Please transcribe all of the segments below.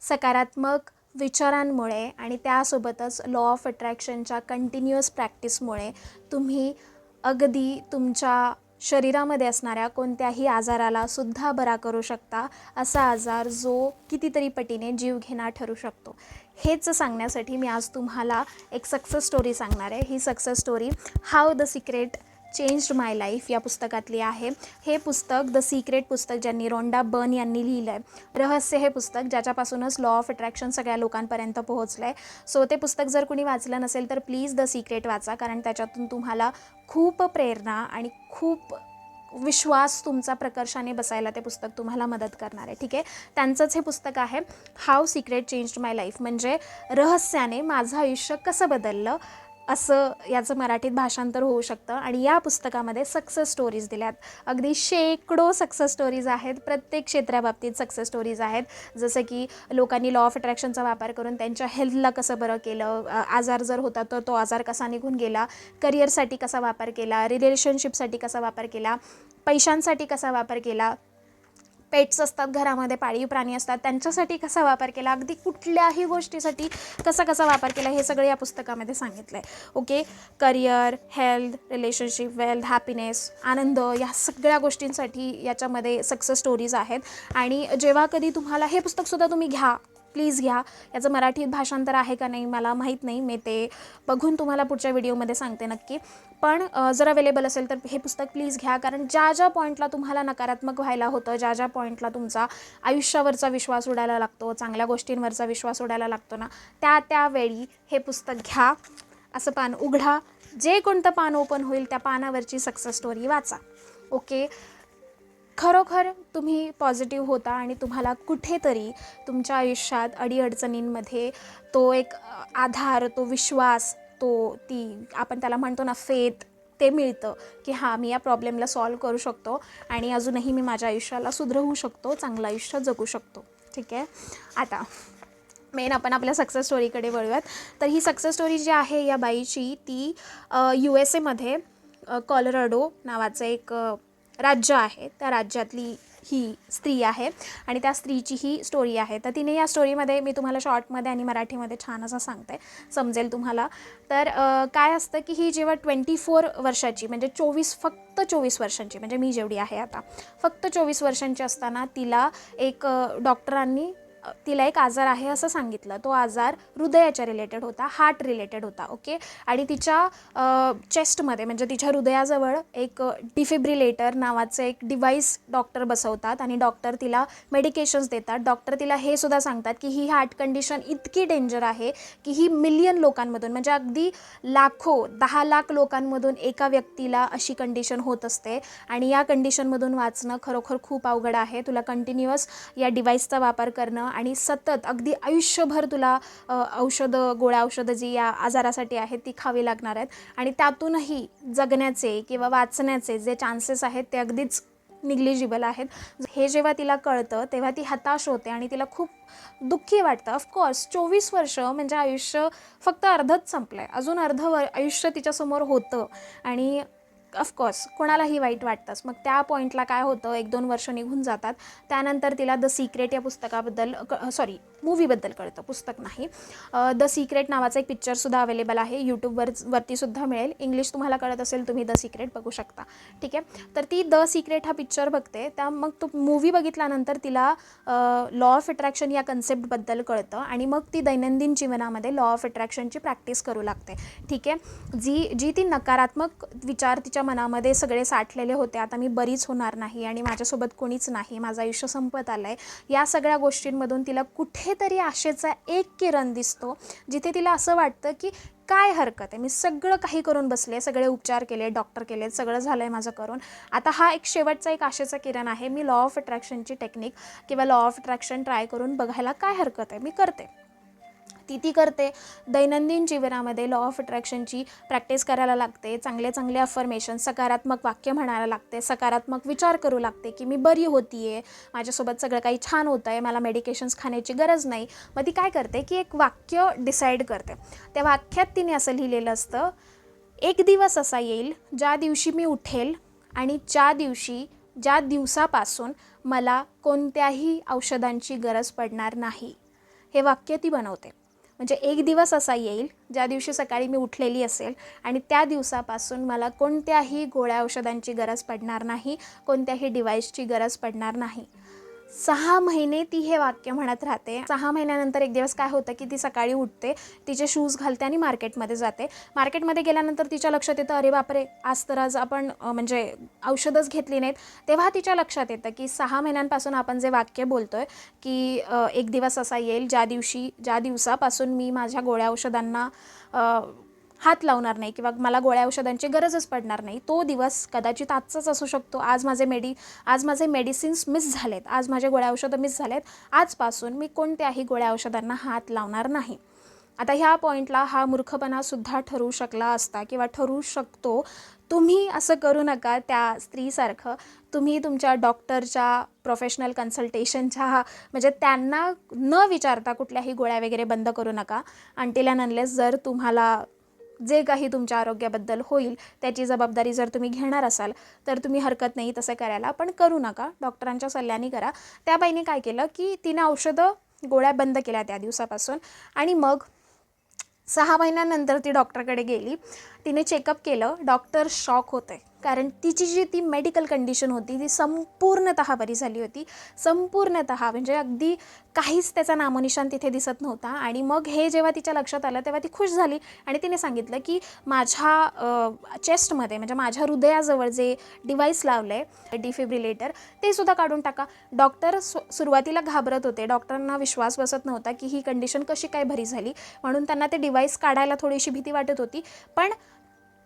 सकारात्मक विचारांमुळे आणि त्यासोबतच लॉ ऑफ अट्रॅक्शनच्या कंटिन्युअस प्रॅक्टिसमुळे तुम्ही अगदी तुमच्या शरीरामध्ये असणाऱ्या कोणत्याही आजाराला सुद्धा बरा करू शकता. असा आजार जो कितीतरी पटीने जीवघेणा ठरू शकतो. हेच सांगण्यासाठी मी आज तुम्हाला एक सक्सेस स्टोरी सांगणार आहे. ही success story how the secret changed my life या पुस्तकातली आहे. हे पुस्तक द सिक्रेट पुस्तक ज्यांनी रोंडा बर्न यांनी लिहिलं आहे. रहस्य हे पुस्तक ज्याच्यापासूनच लॉ ऑफ अट्रॅक्शन सगळ्या लोकांपर्यंत पोहोचलं आहे. सो ते पुस्तक जर कुणी वाचलं नसेल तर प्लीज द सिक्रेट वाचा, कारण त्याच्यातून तुम्हाला खूप प्रेरणा आणि खूप विश्वास तुमचा प्रकर्षाने बसायला ते पुस्तक तुम्हाला मदत करणार आहे. ठीक आहे, त्यांचंच हे पुस्तक आहे how secret changed my life, म्हणजे रहस्याने माझं आयुष्य कसं बदललं असं याचं मराठीत भाषांतर होऊ शकतं. आणि या पुस्तकामध्ये सक्सेस स्टोरीज दिल्यात. अगदी शेकडो सक्सेस स्टोरीज आहेत. प्रत्येक क्षेत्राबाबतीत सक्सेस स्टोरीज आहेत. जसं की लोकांनी लॉ ऑफ अट्रॅक्शनचा वापर करून त्यांच्या हेल्थला कसं बरं केलं, आजार जर होता तर तो आजार कसा निघून गेला, करिअरसाठी कसा वापर केला, रिलेशनशिपसाठी कसा वापर केला, पैशांसाठी कसा वापर केला, पेट्स असतात घरामध्ये, पाळीव प्राणी असतात त्यांच्यासाठी कसा वापर केला, अगदी कुठल्याही गोष्टीसाठी कसा वापर केला, हे सगळं या पुस्तकामध्ये सांगितलं आहे. Okay, career, health, relationship, wealth, happiness, आनंद, या सगळ्या गोष्टींसाठी याच्यामध्ये सक्सेस स्टोरीज आहेत. आणि जेव्हा कधी तुम्हाला हे पुस्तकसुद्धा तुम्ही घ्या, प्लीज घ्या. याचं मराठीत भाषांतर आहे का नाही मला माहीत नाही, मी ते बघून तुम्हाला पुढच्या व्हिडिओमध्ये सांगते नक्की. पण जर अवेलेबल असेल तर हे पुस्तक प्लीज घ्या, कारण ज्या पॉईंटला तुम्हाला नकारात्मक व्हायला होतं, ज्या पॉईंटला तुमचा आयुष्यावरचा विश्वास उडायला लागतो, चांगल्या गोष्टींवरचा विश्वास उडायला लागतो ना, त्यावेळी हे पुस्तक घ्या. असं पान उघडा, जे कोणतं पान ओपन होईल त्या पानावरची सक्सेस स्टोरी वाचा. ओके, खरोखर तुम्ही पॉझिटिव्ह होता आणि तुम्हाला कुठेतरी तुमच्या आयुष्यात अडीअडचणींमध्ये तो एक आधार, तो विश्वास, ती आपण त्याला म्हणतो ना फेथ, ते मिळतं की हां, मी या प्रॉब्लेमला सॉल्व करू शकतो आणि अजूनही मी माझ्या आयुष्याला सुधरवू शकतो, चांगलं आयुष्य जगू शकतो. ठीक आहे, आता मेन आपण आपल्या सक्सेस स्टोरीकडे वळूयात. तर ही सक्सेस स्टोरी जी आहे या बाईची, ती USA कॉलोराडो नावाचं एक राज्य आहे, त्या राज्यातली ही स्त्री आहे आणि त्या स्त्रीची ही स्टोरी आहे. तर तिने या स्टोरीमध्ये, मी तुम्हाला शॉर्टमध्ये आणि मराठीमध्ये छान असं सांगते, समजेल तुम्हाला. तर काय असतं की ही जेव्हा 24 वर्षाची, म्हणजे फक्त 24 वर्षांची, म्हणजे मी जेवढी आहे आता, फक्त 24 वर्षांची असताना तिला एक डॉक्टरांनी तिला एक आजार आहे असं सांगितलं. तो आजार हृदयाच्या रिलेटेड होता, हार्ट रिलेटेड होता. ओके, आणि तिच्या चेस्टमध्ये, म्हणजे तिच्या हृदयाजवळ एक डिफिब्रिलेटर नावाचं एक डिव्हाइस डॉक्टर बसवतात आणि डॉक्टर तिला मेडिकेशन्स देतात. डॉक्टर तिला हे सुद्धा सांगतात की ही हार्ट कंडिशन इतकी डेंजर आहे की ही मिलियन लोकांमधून, म्हणजे अगदी लाखो, 10 लाख लोकांमधून एका व्यक्तीला अशी कंडिशन होत असते आणि या कंडिशनमधून वाचणं खरोखर खूप अवघड आहे. तुला कंटिन्युअस या डिव्हाइसचा वापर करणं आणि सतत अगदी आयुष्यभर तुला गोळ्या औषधं जी या आजारासाठी आहेत ती खावी लागणार आहेत आणि त्यातूनही जगण्याचे किंवा वाचण्याचे जे चान्सेस आहेत ते अगदीच निग्लिजिबल आहेत. हे जेव्हा तिला कळतं तेव्हा ती हताश होते आणि तिला खूप दुःखी वाटतं. ऑफकोर्स 24 वर्ष म्हणजे आयुष्य फक्त अर्धच संपलं आहे, अजून आयुष्य तिच्यासमोर होतं आणि ऑफकोर्स कोणालाही वाईट वाटतंच. मग त्या पॉईंटला काय होतं, 1-2 वर्ष निघून जातात. त्यानंतर तिला द सिक्रेट या पुस्तकाबद्दल मूवीबद्दल कळतं, पुस्तक नाही. द सिक्रेट नावाचा एक पिक्चरसुद्धा अवेलेबल आहे, यूट्यूबवरतीसुद्धा मिळेल. इंग्लिश तुम्हाला कळत असेल तुम्ही द सिक्रेट बघू शकता. ठीक आहे, तर ती द सिक्रेट हा पिक्चर बघते. मग तो मूवी बघितल्यानंतर तिला लॉ ऑफ अट्रॅक्शन या कन्सेप्टबद्दल कळतं आणि मग ती दैनंदिन जीवनामध्ये लॉ ऑफ अट्रॅक्शनची प्रॅक्टिस करू लागते. ठीक आहे, जी ती नकारात्मक विचार तिच्या मनामध्ये सगळे साठलेले होते, आता मी बरीच होणार नाही आणि माझ्यासोबत कोणीच नाही, माझं आयुष्य संपत आलं आहे, या सगळ्या गोष्टींमधून तिला कुठेतरी आशेचा एक किरण दिसतो, जिथे तिला असं वाटतं की काय हरकत आहे, मी सगळं काही करून बसले, सगळे उपचार केले, डॉक्टर केले, सगळं झालं आहे माझं करून, आता हा एक शेवटचा एक आशेचा किरण आहे, मी लॉ ऑफ अट्रॅक्शनची टेक्निक किंवा लॉ ऑफ अट्रॅक्शन ट्राय करून बघायला काय हरकत आहे, मी करते. ती करते. दैनंदिन जीवनामध्ये लॉ ऑफ अट्रॅक्शनची प्रॅक्टिस करायला लागते. चांगले अफर्मेशन, सकारात्मक वाक्य म्हणायला लागते, सकारात्मक विचार करू लागते की मी बरी होती आहे, माझ्यासोबत सगळं काही छान होतं आहे, मला मेडिकेशन्स खाण्याची गरज नाही. मग ती काय करते की एक वाक्य डिसाईड करते. त्या वाक्यात तिने असं लिहिलेलं असतं, एक दिवस असा येईल ज्या दिवशी मी उठेल आणि ज्या दिवसापासून मला कोणत्याही औषधांची गरज पडणार नाही. हे वाक्य ती बनवते. म्हणजे एक दिवस असा येईल ज्या दिवशी सकाळी मी उठलेली असेल आणि त्या दिवसापासून मला कोणत्याही गोळ्या औषधांची गरज पडणार नाही, कोणत्याही डिव्हाइसची गरज पडणार नाही. 6 महिने ती हे वाक्य म्हणत राहते. 6 महिन्यानंतर एक दिवस काय होतं की ती सकाळी उठते, तिचे शूज घालते आणि मार्केटमध्ये जाते. मार्केटमध्ये गेल्यानंतर तिच्या लक्षात येतं, अरे बापरे, आज आपण म्हणजे औषधच घेतली नाहीत. तेव्हा तिच्या लक्षात येतं की 6 महिन्यांपासून आपण जे वाक्य बोलतोय की एक दिवस असा येईल ज्या दिवसापासून मी माझ्या गोळ्या औषधांना हात लावणार नाही किंवा मला गोळ्या औषधांची गरजच पडणार नाही. तो दिवस कदाचित आजचाच असू शकतो. आज माझे मेडिसिन्स मिस झालेत, आज माझे गोळ्या औषधं मिस झालेत. आजपासून मी कोणत्याही गोळ्या औषधांना हात लावणार नाही. आता ह्या पॉईंटला हा मूर्खपणासुद्धा ठरू शकला असता किंवा ठरू शकतो. तुम्ही असं करू नका त्या स्त्रीसारखं. तुम्ही तुमच्या डॉक्टरच्या प्रोफेशनल कन्सल्टेशनच्या म्हणजे त्यांना न विचारता कुठल्याही गोळ्या वगैरे बंद करू नका. अनटिल अँड अनलेस जर तुम्हाला जे काही तुमच्या आरोग्याबद्दल होईल त्याची जबाबदारी जर तुम्ही घेणार असाल तर तुम्ही हरकत नाही तसं करायला, पण करू नका. डॉक्टरांच्या सल्ल्याने करा. त्या बाईने काय केलं की तिने औषधं गोळ्या बंद केल्या त्या दिवसापासून आणि मग 6 महिन्यानंतर ती डॉक्टरकडे गेली. तिने चेकअप केलं. डॉक्टर शॉक होते कारण तिची जी ती मेडिकल कंडिशन होती ती संपूर्णतः बरी झाली होती. संपूर्णतः म्हणजे अगदी काहीच त्याचा नामोनिशान तिथे दिसत नव्हता. आणि मग हे जेव्हा तिच्या लक्षात आलं तेव्हा ती खुश झाली आणि तिने सांगितलं की माझ्या चेस्टमध्ये म्हणजे माझ्या हृदयाजवळ जे डिव्हाइस लावलं आहे डिफिब्रिलेटर ते सुद्धा काढून टाका. डॉक्टर सुरुवातीला घाबरत होते. डॉक्टरांना विश्वास बसत नव्हता की ही कंडिशन कशी काय बरी झाली, म्हणून त्यांना ते डिव्हाइस काढायला थोडीशी भीती वाटत होती. पण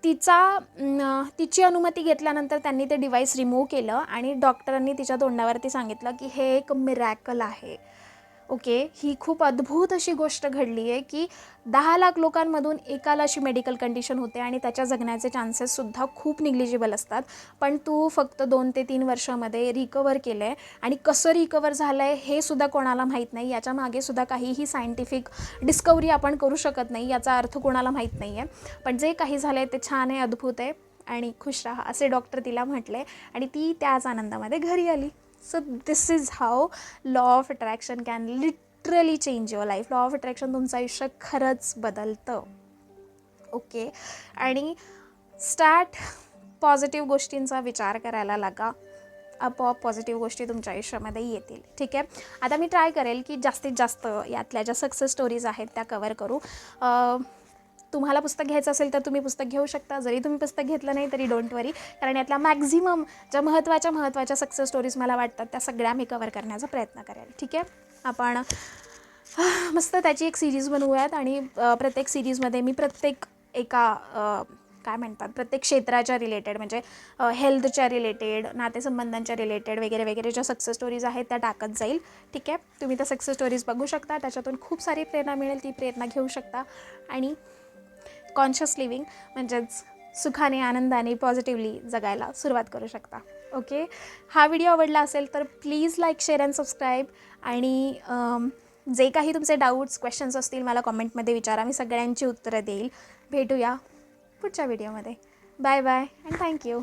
तिची अनुमती घेतल्यानंतर त्यांनी ते डिव्हाइस रिमूव्ह केलं आणि डॉक्टरांनी तिच्या तोंडावरती सांगितलं की हे एक मिरॅकल आहे. ओके, ही खूप अद्भुत अशी गोष्ट घडली आहे की 10 लाख लोकांमधून एकाला अशी मेडिकल कंडिशन होते आणि त्याच्या जगण्याचे चान्सेससुद्धा खूप निग्लिजिबल असतात. पण तू फक्त 2 ते 3 वर्षामध्ये रिकवर केलं आहे आणि कसं रिकवर झालं आहे हे सुद्धा कोणाला माहीत नाही. याच्या मागे सुद्धा काहीही सायंटिफिक डिस्कवरी आपण करू शकत नाही, याचा अर्थ कोणाला माहीत नाही आहे. पण जे काही झालं आहे ते छान आहे, अद्भुत आहे आणि खुश राहा असे डॉक्टर तिला म्हटले आणि ती त्याच आनंदामध्ये घरी आली. So this is how law of attraction can literally change your life. Law of attraction तुमचं आयुष्य खरंच बदलतं. ओके, आणि स्टार्ट पॉझिटिव्ह गोष्टींचा विचार करायला लागा. आपोआप पॉझिटिव्ह गोष्टी तुमच्या आयुष्यामध्ये येतील. ठीक आहे, आता मी ट्राय करेल की जास्तीत जास्त यातल्या ज्या सक्सेस स्टोरीज आहेत त्या कवर करू. तुम्हाला पुस्तक घ्यायचं असेल तर तुम्ही पुस्तक घेऊ शकता. जरी तुम्ही पुस्तक घेतलं नाही तरी डोंट वरी, कारण यातल्या मॅक्झिमम ज्या महत्त्वाच्या सक्सेस स्टोरीज मला वाटतात त्या सगळ्या मी कवर करण्याचा प्रयत्न करेल. ठीक आहे, आपण मस्त त्याची एक सिरीज बनवूयात आणि प्रत्येक सिरीजमध्ये मी प्रत्येक प्रत्येक क्षेत्राच्या रिलेटेड म्हणजे हेल्थच्या रिलेटेड, नातेसंबंधांच्या रिलेटेड वगैरे वगैरे ज्या सक्सेस स्टोरीज आहेत त्या टाकत जाईल. ठीक आहे, तुम्ही त्या सक्सेस स्टोरीज बघू शकता. त्याच्यातून खूप सारी प्रेरणा मिळेल. ती प्रेरणा घेऊ शकता आणि कॉन्शियस लिव्हिंग म्हणजेच सुखाने, आनंदाने, पॉझिटिव्हली जगायला सुरुवात करू शकता. ओके, हा व्हिडिओ आवडला असेल तर please like, share and subscribe. आणि जे काही तुमचे डाऊट्स, क्वेश्चन्स असतील मला कॉमेंटमध्ये विचारा. मी सगळ्यांची उत्तरं देईल. भेटूया पुढच्या व्हिडिओमध्ये. Bye bye and thank you.